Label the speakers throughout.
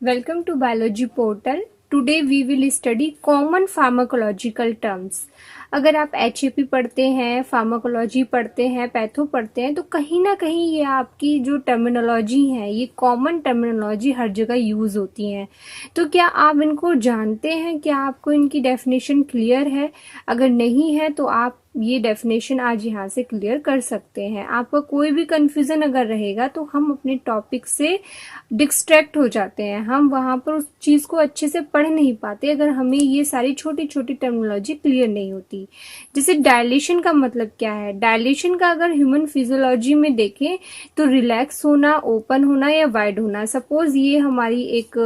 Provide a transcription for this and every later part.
Speaker 1: Welcome to Biology Portal. Today we will study common pharmacological terms. अगर आप HAP पढ़ते हैं, फार्माकोलॉजी पढ़ते हैं, पैथो पढ़ते हैं, तो कहीं ना कहीं ये आपकी जो टर्मिनोलॉजी है, ये कॉमन टर्मिनोलॉजी हर जगह यूज होती हैं। तो क्या आप इनको जानते हैं? क्या आपको इनकी डेफिनेशन क्लियर है? अगर नहीं है तो आप ये डेफिनेशन आज यहाँ से क्लियर कर सकते हैं। आपका कोई भी कंफ्यूजन अगर रहेगा तो हम अपने टॉपिक से डिस्ट्रैक्ट हो जाते हैं, हम वहां पर उस चीज को अच्छे से पढ़ नहीं पाते अगर हमें ये सारी छोटी छोटी टर्मिनोलॉजी क्लियर नहीं होती। जैसे डायलेशन का मतलब क्या है? डायलेशन का अगर ह्यूमन फिजियोलॉजी में देखें तो रिलैक्स होना, ओपन होना या वाइड होना। सपोज ये हमारी एक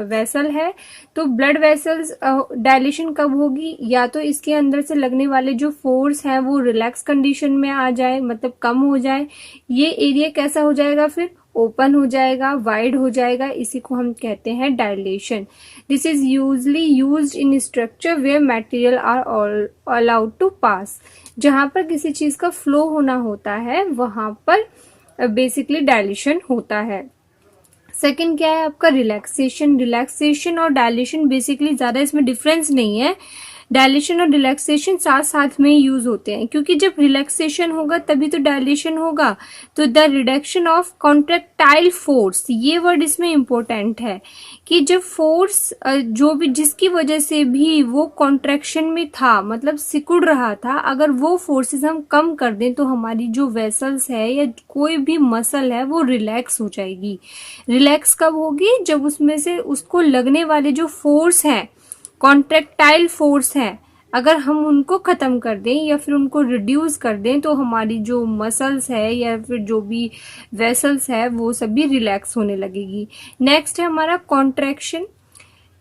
Speaker 1: वेसल है, तो ब्लड वेसल्स डायलेशन कब होगी? या तो इसके अंदर से लगने वाले जो फोर्स है वो रिलैक्स कंडीशन में आ जाए, मतलब कम हो जाए। ये एरिया कैसा हो जाएगा? फिर ओपन हो जाएगा, वाइड हो जाएगा। इसी को हम कहते हैं dilation. This is usually used in structure where material are allowed to pass. जहां पर किसी चीज का फ्लो होना होता है वहां पर बेसिकली डायलेशन होता है। सेकंड क्या है आपका? रिलैक्सेशन। रिलैक्सेशन और डायलेशन बेसिकली ज्यादा इसमें डिफरेंस नहीं है। डायलेशन और रिलैक्सेशन साथ साथ में यूज होते हैं, क्योंकि जब रिलैक्सेशन होगा तभी तो डायलेशन होगा। तो the reduction of contractile force, ये वर्ड इसमें इंपॉर्टेंट है कि जब फोर्स जो भी जिसकी वजह से भी वो कॉन्ट्रैक्शन में था, मतलब सिकुड़ रहा था, अगर वो फोर्सेस हम कम कर दें तो हमारी जो वेसल्स है या कोई भी मसल है वो रिलैक्स हो जाएगी। रिलैक्स कब होगी? जब उसमें से उसको लगने वाले जो फोर्स है, कॉन्ट्रेक्टाइल फोर्स है, अगर हम उनको खत्म कर दें या फिर उनको रिड्यूस कर दें तो हमारी जो मसल्स है या फिर जो भी वेसल्स है वो सभी रिलैक्स होने लगेगी। नेक्स्ट है हमारा कॉन्ट्रैक्शन।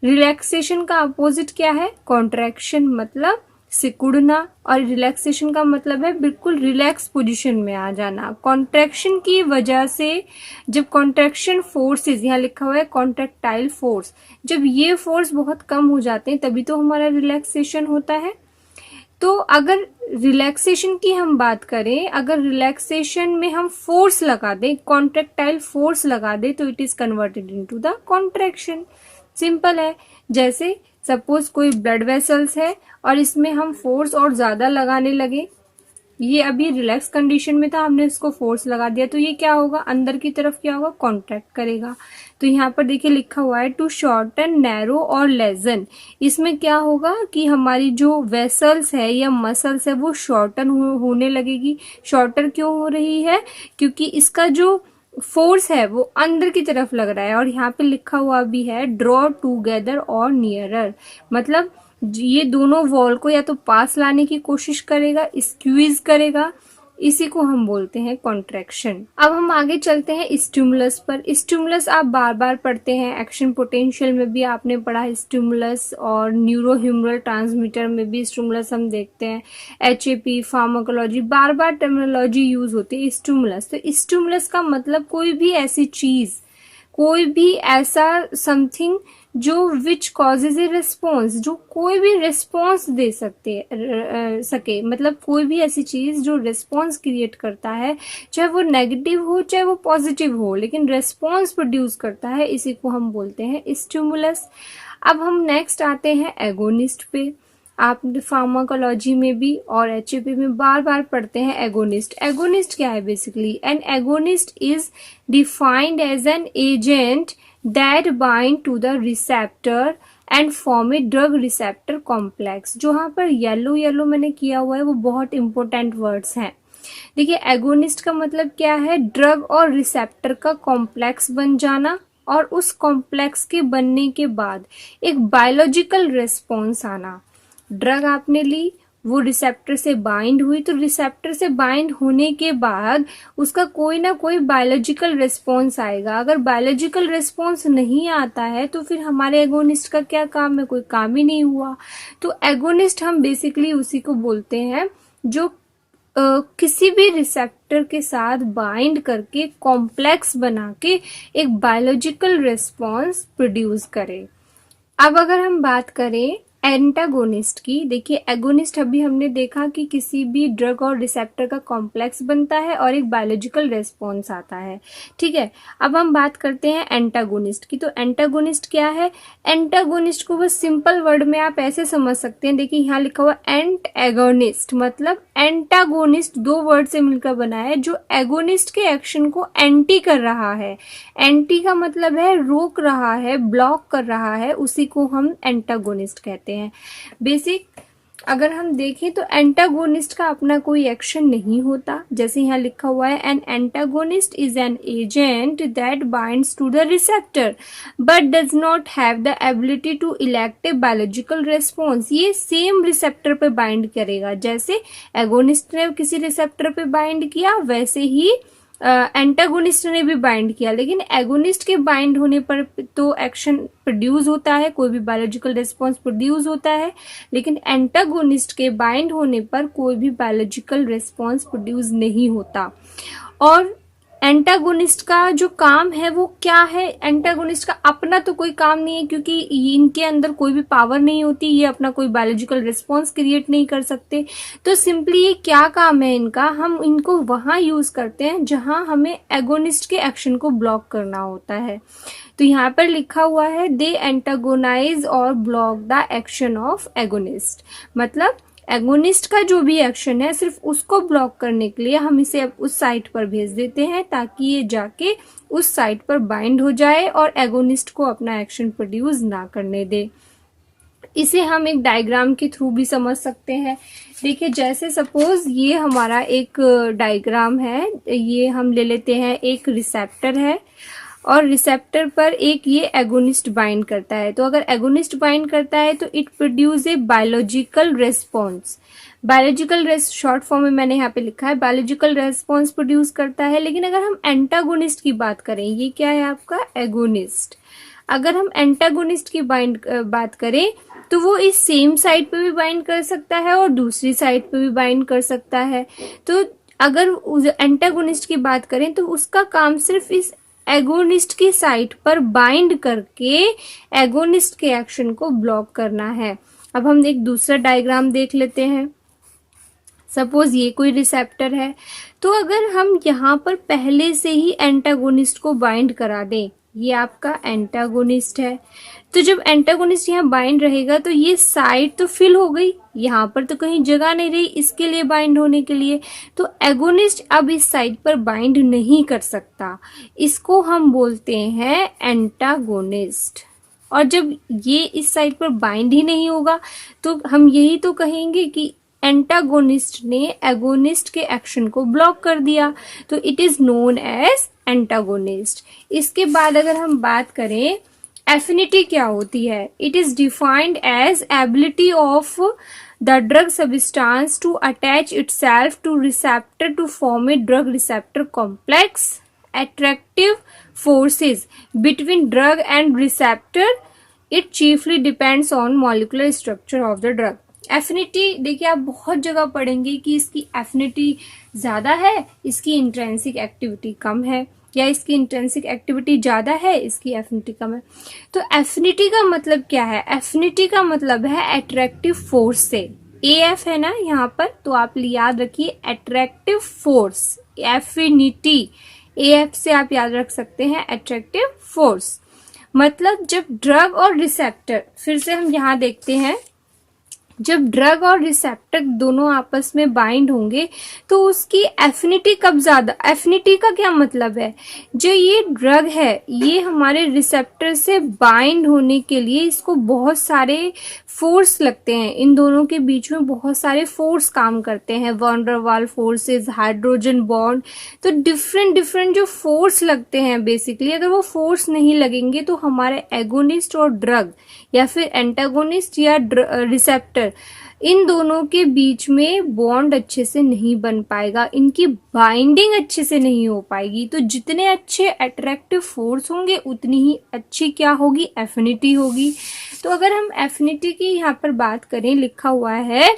Speaker 1: रिलैक्सेशन का अपोजिट क्या है? कॉन्ट्रैक्शन, मतलब सिकुड़ना, और रिलैक्सेशन का मतलब है बिल्कुल रिलैक्स पोजीशन में आ जाना। कॉन्ट्रैक्शन की वजह से जब कॉन्ट्रैक्शन फोर्सेस, यहाँ लिखा हुआ है कॉन्ट्रैक्टाइल फोर्स, जब ये फोर्स बहुत कम हो जाते हैं तभी तो हमारा रिलैक्सेशन होता है। तो अगर रिलैक्सेशन की हम बात करें, अगर रिलैक्सेशन में हम फोर्स लगा दें, कॉन्ट्रैक्टाइल फोर्स लगा दें, तो it is converted into the contraction. Simple है। जैसे सपोज कोई ब्लड वेसल्स है और इसमें हम फोर्स और ज्यादा लगाने लगे, ये अभी रिलैक्स कंडीशन में था, हमने इसको फोर्स लगा दिया, तो ये क्या होगा? अंदर की तरफ क्या होगा? कॉन्ट्रैक्ट करेगा। तो यहाँ पर देखिए लिखा हुआ है टू शॉर्टन, नैरो और लेजन। इसमें क्या होगा कि हमारी जो वेसल्स है या मसल्स है वो शॉर्टन होने लगेगी। शॉर्टर क्यों हो रही है? क्योंकि इसका जो फोर्स है वो अंदर की तरफ लग रहा है। और यहाँ पे लिखा हुआ भी है ड्रॉ टूगेदर और नियरर, मतलब ये दोनों वॉल को या तो पास लाने की कोशिश करेगा, स्क्वीज करेगा। इसी को हम बोलते हैं कॉन्ट्रैक्शन। अब हम आगे चलते हैं स्टिमुलस पर। स्टिमुलस आप बार बार पढ़ते हैं, एक्शन पोटेंशियल में भी आपने पढ़ा स्टिमुलस, और न्यूरोह्यूमरल ट्रांसमीटर में भी स्टिमुलस हम देखते हैं। HAP, फार्माकोलॉजी, बार बार टर्मिनोलॉजी यूज होती है स्टिमुलस। तो स्टिमुलस का मतलब कोई भी ऐसी चीज, कोई भी ऐसा समथिंग जो विच कॉजेज ए रिस्पॉन्स, जो कोई भी रिस्पॉन्स दे सके, मतलब कोई भी ऐसी चीज जो रिस्पॉन्स क्रिएट करता है, चाहे वो नेगेटिव हो चाहे वो पॉजिटिव हो, लेकिन रिस्पॉन्स प्रोड्यूस करता है, इसी को हम बोलते हैं स्टिमुलस। अब हम नेक्स्ट आते हैं एगोनिस्ट पे। आप फार्माकोलॉजी में भी और HAP में बार बार पढ़ते हैं एगोनिस्ट। एगोनिस्ट क्या है? Basically an agonist is defined as an agent that bind to the receptor and form a drug receptor complex. जो यहाँ पर येलो येलो मैंने किया हुआ है वो बहुत इंपॉर्टेंट वर्ड्स हैं। देखिए एगोनिस्ट का मतलब क्या है? ड्रग और रिसेप्टर का कॉम्प्लेक्स बन जाना, और उस कॉम्प्लेक्स के बनने के बाद एक बायोलॉजिकल रिस्पॉन्स आना। ड्रग आपने ली, वो रिसेप्टर से बाइंड हुई, तो रिसेप्टर से बाइंड होने के बाद उसका कोई ना कोई बायोलॉजिकल रिस्पॉन्स आएगा। अगर बायोलॉजिकल रिस्पॉन्स नहीं आता है तो फिर हमारे एगोनिस्ट का क्या काम है? कोई काम ही नहीं हुआ। तो एगोनिस्ट हम बेसिकली उसी को बोलते हैं जो किसी भी रिसेप्टर के साथ बाइंड करके कॉम्प्लेक्स बना के एक बायोलॉजिकल रिस्पॉन्स प्रोड्यूस करे। अब अगर हम बात करें एंटागोनिस्ट की, देखिए एगोनिस्ट अभी हमने देखा कि किसी भी ड्रग और रिसेप्टर का कॉम्प्लेक्स बनता है और एक बायोलॉजिकल रेस्पॉन्स आता है, ठीक है। अब हम बात करते हैं एंटागोनिस्ट की। तो एंटागोनिस्ट क्या है? एंटागोनिस्ट को बस सिंपल वर्ड में आप ऐसे समझ सकते हैं, देखिए यहाँ लिखा हुआ एंट एगोनिस्ट, मतलब एंटागोनिस्ट दो वर्ड से मिलकर बना है जो एगोनिस्ट के एक्शन को एंटी कर रहा है। एंटी का मतलब है रोक रहा है, ब्लॉक कर रहा है, उसी को हम एंटागोनिस्ट कहते हैं। बेसिक अगर हम देखें तो एंटागोनिस्ट का अपना कोई एक्शन नहीं होता, जैसे यहाँ लिखा हुआ है an antagonist is an agent that binds to the receptor but does not have the ability to elicit a biological response. ये सेम रिसेप्टर पे बाइंड करेगा, जैसे एगोनिस्ट ने किसी रिसेप्टर पे बाइंड किया वैसे ही एंटागोनिस्ट ने भी बाइंड किया, लेकिन एगोनिस्ट के बाइंड होने पर तो एक्शन प्रोड्यूस होता है, कोई भी बायोलॉजिकल रिस्पॉन्स प्रोड्यूस होता है, लेकिन एंटागोनिस्ट के बाइंड होने पर कोई भी बायोलॉजिकल रिस्पॉन्स प्रोड्यूस नहीं होता। और एंटागोनिस्ट का जो काम है वो क्या है? एंटागोनिस्ट का अपना तो कोई काम नहीं है, क्योंकि इनके अंदर कोई भी पावर नहीं होती, ये अपना कोई बायोलॉजिकल रिस्पॉन्स क्रिएट नहीं कर सकते। तो सिंपली ये क्या काम है इनका? हम इनको वहां यूज करते हैं जहां हमें एगोनिस्ट के एक्शन को ब्लॉक करना होता है। तो यहाँ पर लिखा हुआ है दे एंटागोनाइज और block the action of agonist, मतलब एगोनिस्ट का जो भी एक्शन है सिर्फ उसको ब्लॉक करने के लिए हम इसे उस साइट पर भेज देते हैं ताकि ये जाके उस साइट पर बाइंड हो जाए और एगोनिस्ट को अपना एक्शन प्रोड्यूस ना करने दे। इसे हम एक डायग्राम के थ्रू भी समझ सकते हैं। देखिए जैसे सपोज ये हमारा एक डायग्राम है, ये हम ले लेते हैं एक रिसेप्टर है और रिसेप्टर पर एक ये एगोनिस्ट बाइंड करता है। तो अगर एगोनिस्ट बाइंड करता है तो it produce a biological response. Biological short form में मैंने यहाँ पे लिखा है बायोलॉजिकल रेस्पॉन्स प्रोड्यूस करता है। लेकिन अगर हम एंटागोनिस्ट की बात करें, ये क्या है आपका एगोनिस्ट, अगर हम एंटागोनिस्ट की बात करें तो वो इस सेम साइड पे भी बाइंड कर सकता है और दूसरी साइड पे भी बाइंड कर सकता है। तो अगर एंटागोनिस्ट की बात करें तो उसका काम सिर्फ इस एगोनिस्ट की साइट पर बाइंड करके एगोनिस्ट के एक्शन को ब्लॉक करना है। अब हम एक दूसरा डायग्राम देख लेते हैं। सपोज ये कोई रिसेप्टर है, तो अगर हम यहाँ पर पहले से ही एंटागोनिस्ट को बाइंड करा दें, ये आपका एंटागोनिस्ट है, तो जब एंटागोनिस्ट यहाँ बाइंड रहेगा तो ये साइड तो फिल हो गई, यहाँ पर तो कहीं जगह नहीं रही इसके लिए बाइंड होने के लिए, तो एगोनिस्ट अब इस साइड पर बाइंड नहीं कर सकता, इसको हम बोलते हैं एंटागोनिस्ट। और जब ये इस साइड पर बाइंड ही नहीं होगा तो हम यही तो कहेंगे कि एंटागोनिस्ट ने एगोनिस्ट के एक्शन को ब्लॉक कर दिया, तो it is known as antagonist. इसके बाद अगर हम बात करें एफिनिटी क्या होती है, it is defined as ability of the drug substance to attach itself to receptor to form a drug receptor complex, attractive forces between drug and receptor. It chiefly depends on molecular structure of the drug. Affinity देखिए आप बहुत जगह पढ़ेंगे कि इसकी affinity ज्यादा है, इसकी इंट्रेंसिक एक्टिविटी कम है, या इसकी इंट्रेंसिक एक्टिविटी ज्यादा है, इसकी एफिनिटी कम है। तो एफिनिटी का मतलब क्या है? एफिनिटी का मतलब है अट्रैक्टिव फोर्स से। एफ है ना यहाँ पर, तो आप याद रखिए अट्रैक्टिव फोर्स, एफिनिटी एफ से आप याद रख सकते हैं अट्रैक्टिव फोर्स। मतलब जब ड्रग और रिसेप्टर, फिर से हम यहाँ देखते हैं, जब ड्रग और रिसेप्टर दोनों आपस में बाइंड होंगे तो उसकी एफिनिटी कब ज्यादा, एफिनिटी का क्या मतलब है, जो ये ड्रग है ये हमारे रिसेप्टर से बाइंड होने के लिए इसको बहुत सारे फोर्स लगते हैं, इन दोनों के बीच में बहुत सारे फोर्स काम करते हैं, वैन डर वाल फोर्सेस, हाइड्रोजन बॉन्ड, तो डिफरेंट जो फोर्स लगते हैं बेसिकली, अगर वो फोर्स नहीं लगेंगे तो हमारे एगोनिस्ट और ड्रग या फिर एंटागोनिस्ट या रिसेप्टर इन दोनों के बीच में बॉन्ड अच्छे से नहीं बन पाएगा, इनकी बाइंडिंग अच्छे से नहीं हो पाएगी। तो जितने अच्छे अट्रैक्टिव फोर्स होंगे उतनी ही अच्छी क्या होगी, एफिनिटी होगी। तो अगर हम एफिनिटी की यहाँ पर बात करें, लिखा हुआ है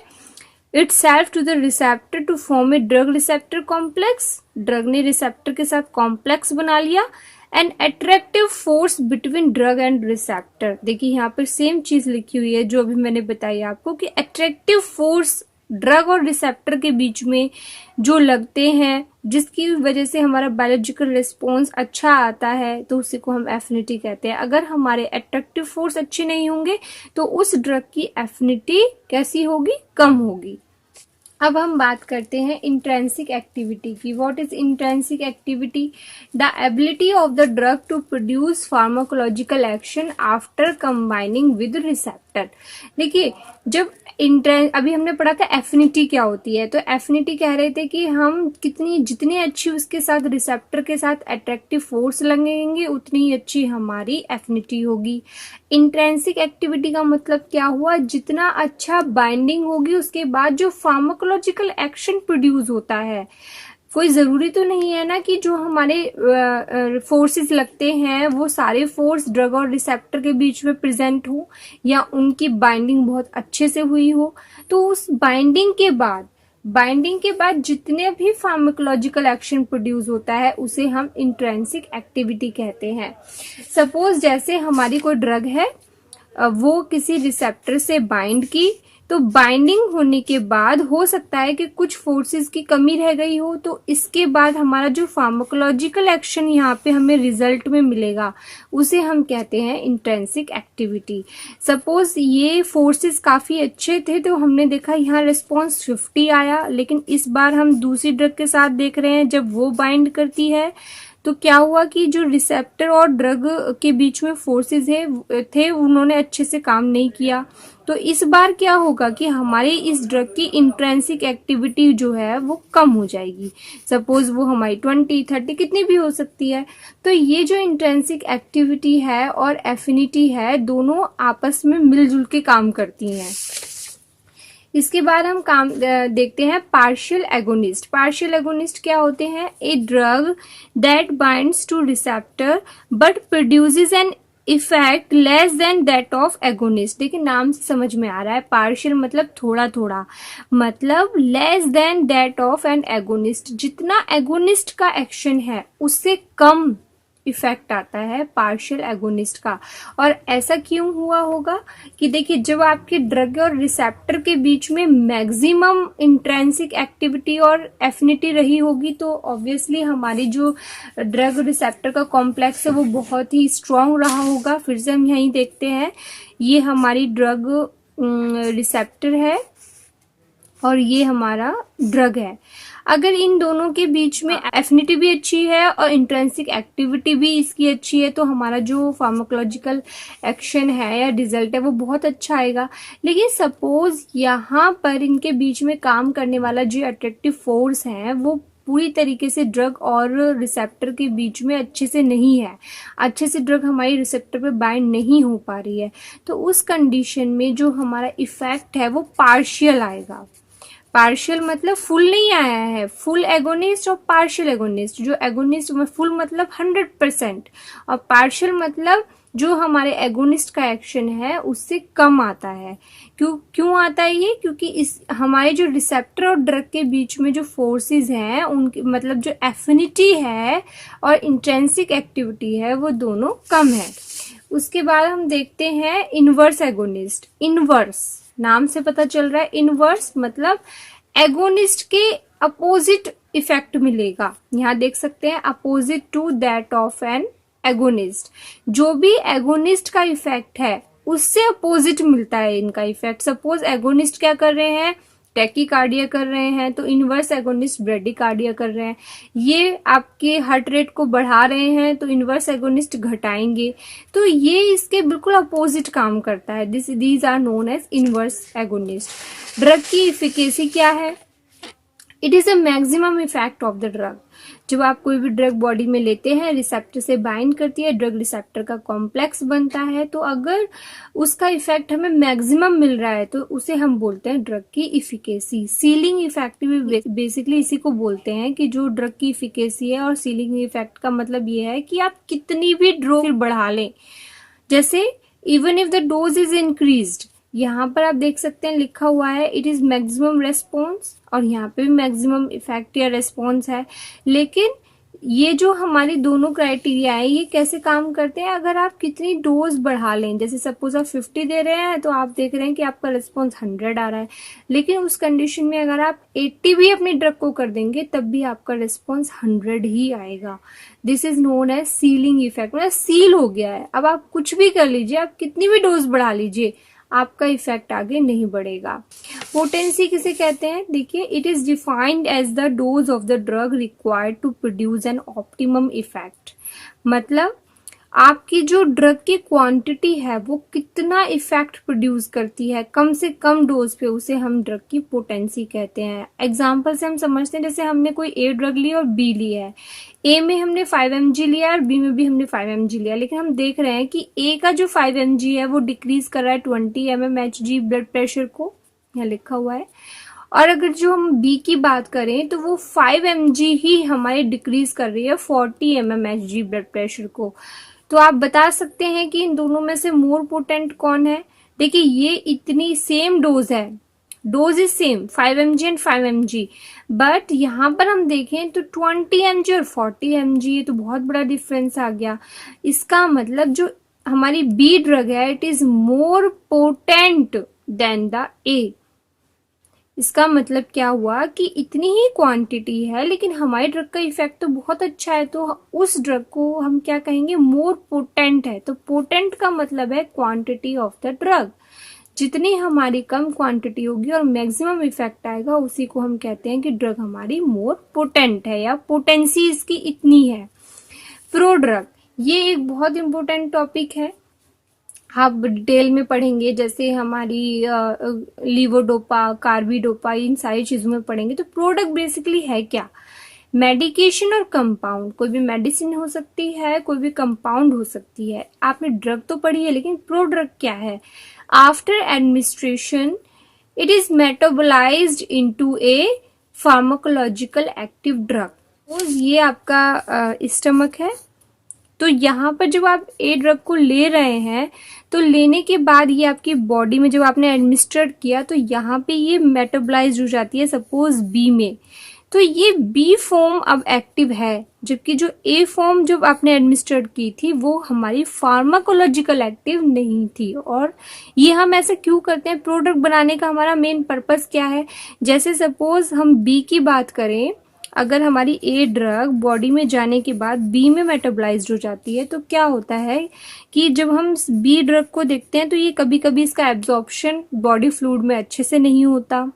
Speaker 1: itself to the receptor to form a drug receptor complex, drug ने रिसेप्टर के साथ कॉम्प्लेक्स बना लिया, an attractive force between drug and receptor. देखिए यहाँ पर सेम चीज लिखी हुई है जो अभी मैंने बताई आपको कि अट्रैक्टिव फोर्स ड्रग और रिसेप्टर के बीच में जो लगते हैं, जिसकी वजह से हमारा बायोलॉजिकल रिस्पॉन्स अच्छा आता है, तो उसी को हम एफिनिटी कहते हैं। अगर हमारे अट्रैक्टिव फोर्स अच्छे नहीं होंगे तो उस ड्रग की एफिनिटी कैसी होगी, कम होगी। अब हम बात करते हैं इंट्रिंसिक एक्टिविटी की। What is intrinsic activity? The ability of the drug to produce pharmacological action after combining with receptor. देखिए जब अभी हमने पढ़ा था एफिनिटी क्या होती है, तो एफिनिटी कह रहे थे कि हम जितनी अच्छी उसके साथ रिसेप्टर के साथ अट्रैक्टिव फोर्स लगेंगे उतनी ही अच्छी हमारी एफिनिटी होगी। इंट्रिंसिक एक्टिविटी का मतलब क्या हुआ? जितना अच्छा बाइंडिंग होगी उसके बाद जो फार्माकोलॉजिकल एक्शन प्रोड्यूस होता है। कोई जरूरी तो नहीं है ना कि जो हमारे फोर्सेस लगते हैं वो सारे फोर्स ड्रग और रिसेप्टर के बीच में प्रेजेंट हो या उनकी बाइंडिंग बहुत अच्छे से हुई हो। तो उस बाइंडिंग के बाद जितने भी फार्माकोलॉजिकल एक्शन प्रोड्यूस होता है उसे हम इंट्रिंसिक एक्टिविटी कहते हैं। सपोज जैसे हमारी कोई ड्रग है, वो किसी रिसेप्टर से बाइंड की, तो बाइंडिंग होने के बाद हो सकता है कि कुछ फोर्सेस की कमी रह गई हो, तो इसके बाद हमारा जो फार्माकोलॉजिकल एक्शन यहाँ पे हमें रिजल्ट में मिलेगा उसे हम कहते हैं इंट्रिंसिक एक्टिविटी। सपोज ये फोर्सेस काफी अच्छे थे तो हमने देखा यहाँ रिस्पॉन्स 50 आया, लेकिन इस बार हम दूसरी ड्रग के साथ देख रहे हैं जब वो बाइंड करती है तो क्या हुआ कि जो रिसेप्टर और ड्रग के बीच में फोर्सेस थे उन्होंने अच्छे से काम नहीं किया। तो इस बार क्या होगा कि हमारे इस ड्रग की इंट्रिंसिक एक्टिविटी जो है वो कम हो जाएगी। सपोज वो हमारी 20, 30 कितनी भी हो सकती है। तो ये जो इंट्रिंसिक एक्टिविटी है और एफिनिटी है दोनों आपस में मिलजुल के काम करती हैं। इसके बाद हम काम देखते हैं पार्शियल एगोनिस्ट। पार्शियल एगोनिस्ट क्या होते हैं? A drug that binds two receptor but produces an effect less than that of agonist. देखिए नाम से समझ में आ रहा है, पार्शियल मतलब थोड़ा थोड़ा, मतलब less than that of an agonist. जितना एगोनिस्ट का एक्शन है उससे कम इफेक्ट आता है पार्शियल एगोनिस्ट का। और ऐसा क्यों हुआ होगा कि देखिए जब आपके ड्रग और रिसेप्टर के बीच में मैक्सिमम इंट्रिंसिक एक्टिविटी और एफिनिटी रही होगी तो ऑब्वियसली हमारी जो ड्रग रिसेप्टर का कॉम्प्लेक्स है वो बहुत ही स्ट्रांग रहा होगा। फिर से हम यहीं देखते हैं, ये हमारी ड्रग रिसेप्टर है और ये हमारा ड्रग है। अगर इन दोनों के बीच में एफिनिटी भी अच्छी है और इंट्रिंसिक एक्टिविटी भी इसकी अच्छी है तो हमारा जो फार्माकोलॉजिकल एक्शन है या रिजल्ट है वो बहुत अच्छा आएगा। लेकिन सपोज यहाँ पर इनके बीच में काम करने वाला जो अट्रैक्टिव फोर्स है वो पूरी तरीके से ड्रग और रिसेप्टर के बीच में अच्छे से नहीं है, अच्छे से ड्रग हमारी रिसेप्टर पे बाइंड नहीं हो पा रही है, तो उस कंडीशन में जो हमारा इफेक्ट है वो पार्शियल आएगा। पार्शियल मतलब फुल नहीं आया है, फुल एगोनिस्ट और पार्शियल एगोनिस्ट। जो एगोनिस्ट में फुल मतलब 100% और पार्शियल मतलब जो हमारे एगोनिस्ट का एक्शन है उससे कम आता है। क्यों आता है ये? क्योंकि इस हमारे जो रिसेप्टर और ड्रग के बीच में जो फोर्सेस हैं उनकी मतलब जो एफिनिटी है और इंट्रिंसिक एक्टिविटी है वो दोनों कम है। उसके बाद हम देखते हैं इनवर्स एगोनिस्ट। इनवर्स नाम से पता चल रहा है, इनवर्स मतलब एगोनिस्ट के अपोजिट इफेक्ट मिलेगा। यहाँ देख सकते हैं opposite to that of an agonist. जो भी एगोनिस्ट का इफेक्ट है उससे अपोजिट मिलता है इनका इफेक्ट। सपोज एगोनिस्ट क्या कर रहे हैं? टैकीकार्डिया कर रहे हैं, तो इनवर्स एगोनिस्ट ब्रेडिकार्डिया कर रहे हैं। ये आपके हार्ट रेट को बढ़ा रहे हैं तो इनवर्स एगोनिस्ट घटाएंगे। तो ये इसके बिल्कुल अपोजिट काम करता है। These are known as inverse agonist. Drug की इफिकेसी क्या है? It is a maximum effect of the drug. जब आप कोई भी ड्रग बॉडी में लेते हैं, रिसेप्टर से बाइंड करती है, ड्रग रिसेप्टर का कॉम्प्लेक्स बनता है, तो अगर उसका इफेक्ट हमें मैक्सिमम मिल रहा है तो उसे हम बोलते हैं ड्रग की इफिकेसी। सीलिंग इफेक्ट भी बेसिकली इसी को बोलते हैं कि जो ड्रग की इफिकेसी है। और सीलिंग इफेक्ट का मतलब ये है कि आप कितनी भी डोज बढ़ा लें, जैसे even if the dose is increased, यहाँ पर आप देख सकते हैं लिखा हुआ है इट इज मैक्सिमम रेस्पॉन्स, और यहाँ पे भी मैक्सिमम इफेक्ट या रेस्पॉन्स है। लेकिन ये जो हमारी दोनों क्राइटेरिया है ये कैसे काम करते हैं, अगर आप कितनी डोज बढ़ा लें, जैसे सपोज आप 50 दे रहे हैं तो आप देख रहे हैं कि आपका रिस्पॉन्स 100 आ रहा है, लेकिन उस कंडीशन में अगर आप 80 भी अपनी ड्रग को कर देंगे तब भी आपका रिस्पॉन्स 100 ही आएगा। This is known as ceiling effect, मतलब सील हो गया है। अब आप कुछ भी कर लीजिए, आप कितनी भी डोज बढ़ा लीजिए, आपका इफेक्ट आगे नहीं बढ़ेगा। पोटेंसी किसे कहते हैं, देखिए, it is defined as the dose of the drug required to produce an optimum effect. मतलब आपकी जो ड्रग की क्वांटिटी है वो कितना इफेक्ट प्रोड्यूस करती है कम से कम डोज पे, उसे हम ड्रग की पोटेंसी कहते हैं। एग्जांपल से हम समझते हैं, जैसे हमने कोई ए ड्रग ली और बी लिया है, ए में हमने 5 mg लिया और बी में भी हमने 5 mg लिया, लेकिन हम देख रहे हैं कि ए का जो 5 mg है वो डिक्रीज कर रहा है 20 mmHg ब्लड प्रेशर को, यहाँ लिखा हुआ है, और अगर जो हम बी की बात करें तो वो 5 mg ही हमारी डिक्रीज कर रही है 40 mmHg ब्लड प्रेशर को। तो आप बता सकते हैं कि इन दोनों में से मोर पोटेंट कौन है। देखिए, ये इतनी सेम डोज है, dose is same 5 mg and 5 mg, but यहाँ पर हम देखें तो 20 mg और 40 mg, ये तो बहुत बड़ा डिफरेंस आ गया। इसका मतलब जो हमारी बी ड्रग है it is more potent then the ए। इसका मतलब क्या हुआ कि इतनी ही क्वांटिटी है लेकिन हमारी ड्रग का इफेक्ट तो बहुत अच्छा है, तो उस ड्रग को हम क्या कहेंगे, मोर पोटेंट है। तो पोटेंट का मतलब है क्वांटिटी ऑफ द ड्रग, जितनी हमारी कम क्वांटिटी होगी और मैक्सिमम इफेक्ट आएगा उसी को हम कहते हैं कि ड्रग हमारी मोर पोटेंट है या पोटेंसी इसकी इतनी है। प्रोड्रग, ये एक बहुत इंपॉर्टेंट टॉपिक है, आप डिटेल में पढ़ेंगे, जैसे हमारी लीवोडोपा, कार्बिडोपा, इन सारी चीजों में पढ़ेंगे। तो प्रोडक्ट बेसिकली है क्या, मेडिकेशन और कंपाउंड, कोई भी मेडिसिन हो सकती है, कोई भी कंपाउंड हो सकती है। आपने ड्रग तो पढ़ी है, लेकिन प्रोड्रग क्या है, after administration it is metabolised into a pharmacological active drug. ये आपका स्टमक है, तो यहाँ पर जब आप ए ड्रग को ले रहे हैं तो लेने के बाद ये आपकी बॉडी में जब आपने एडमिनिस्ट्रेट किया तो यहाँ पे ये मेटाबोलाइज हो जाती है सपोज बी में, तो ये बी फॉर्म अब एक्टिव है, जबकि जो ए फॉर्म जब आपने एडमिनिस्ट्रेट की थी वो हमारी फार्माकोलॉजिकल एक्टिव नहीं थी। और ये हम ऐसे क्यों करते हैं, प्रोडक्ट बनाने का हमारा मेन पर्पस क्या है, जैसे सपोज हम बी की बात करें, अगर हमारी ए ड्रग बॉडी में जाने के बाद बी में मेटाबोलाइज्ड हो जाती है तो क्या होता है कि जब हम बी ड्रग को देखते हैं तो ये कभी कभी इसका एब्जॉर्प्शन बॉडी फ्लूइड में अच्छे से नहीं होता,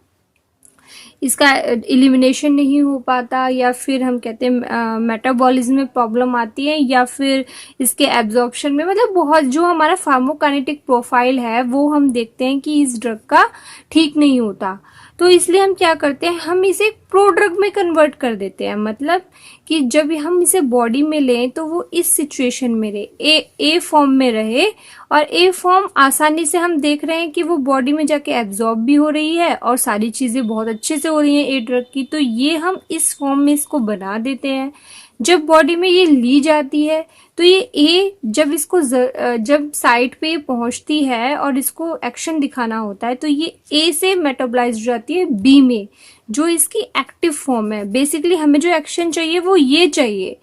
Speaker 1: इसका एलिमिनेशन नहीं हो पाता, या फिर हम कहते हैं मेटाबॉलिज्म में प्रॉब्लम आती है, या फिर इसके एब्जॉर्प्शन में, मतलब बहुत जो हमारा फार्माकोकाइनेटिक प्रोफाइल है वो हम देखते हैं कि इस ड्रग का ठीक नहीं होता। तो इसलिए हम क्या करते हैं, हम इसे प्रोड्रग में कन्वर्ट कर देते हैं, मतलब कि जब हम इसे बॉडी में लें तो वो इस सिचुएशन में रहे, ए फॉर्म में रहे, और ए फॉर्म आसानी से हम देख रहे हैं कि वो बॉडी में जाके एब्जॉर्ब भी हो रही है और सारी चीजें बहुत अच्छे से हो रही हैं ए ड्रग की, तो ये हम इस फॉर्म में इसको बना देते हैं। जब बॉडी में ये ली जाती है तो ये ए जब साइट पे पहुंचती है और इसको एक्शन दिखाना होता है तो ये ए से मेटाबोलाइज हो जाती है बी में, जो इसकी एक्टिव फॉर्म है। बेसिकली हमें जो एक्शन चाहिए वो ये चाहिए,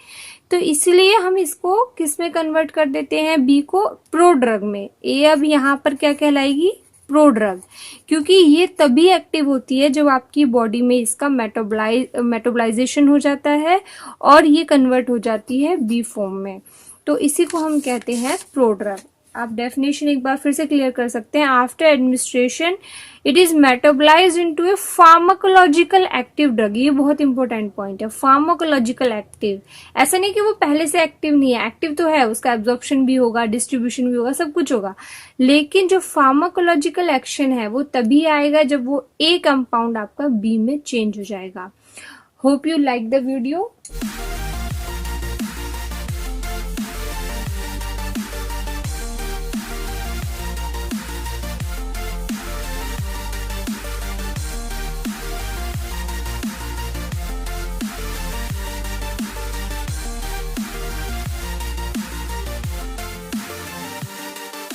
Speaker 1: तो इसलिए हम इसको किस में कन्वर्ट कर देते हैं, बी को प्रोड्रग में। ए अब यहाँ पर क्या कहलाएगी, प्रोड्रग, क्योंकि ये तभी एक्टिव होती है जब आपकी बॉडी में इसका मेटाबोलाइजेशन हो जाता है और ये कन्वर्ट हो जाती है बी फॉर्म में, तो इसी को हम कहते हैं प्रोड्रग। आप डेफिनेशन एक बार फिर से क्लियर कर सकते हैं, after administration it is metabolize into a pharmacological active drug. ये बहुत इंपॉर्टेंट पॉइंट है, फार्माकोलॉजिकल एक्टिव, ऐसा नहीं कि वो पहले से एक्टिव नहीं है, एक्टिव तो है, उसका एब्जॉर्प्शन भी होगा, डिस्ट्रीब्यूशन भी होगा, सब कुछ होगा, लेकिन जो फार्माकोलॉजिकल एक्शन है वो तभी आएगा जब वो ए कंपाउंड आपका बी में चेंज हो जाएगा। Hope you like the video.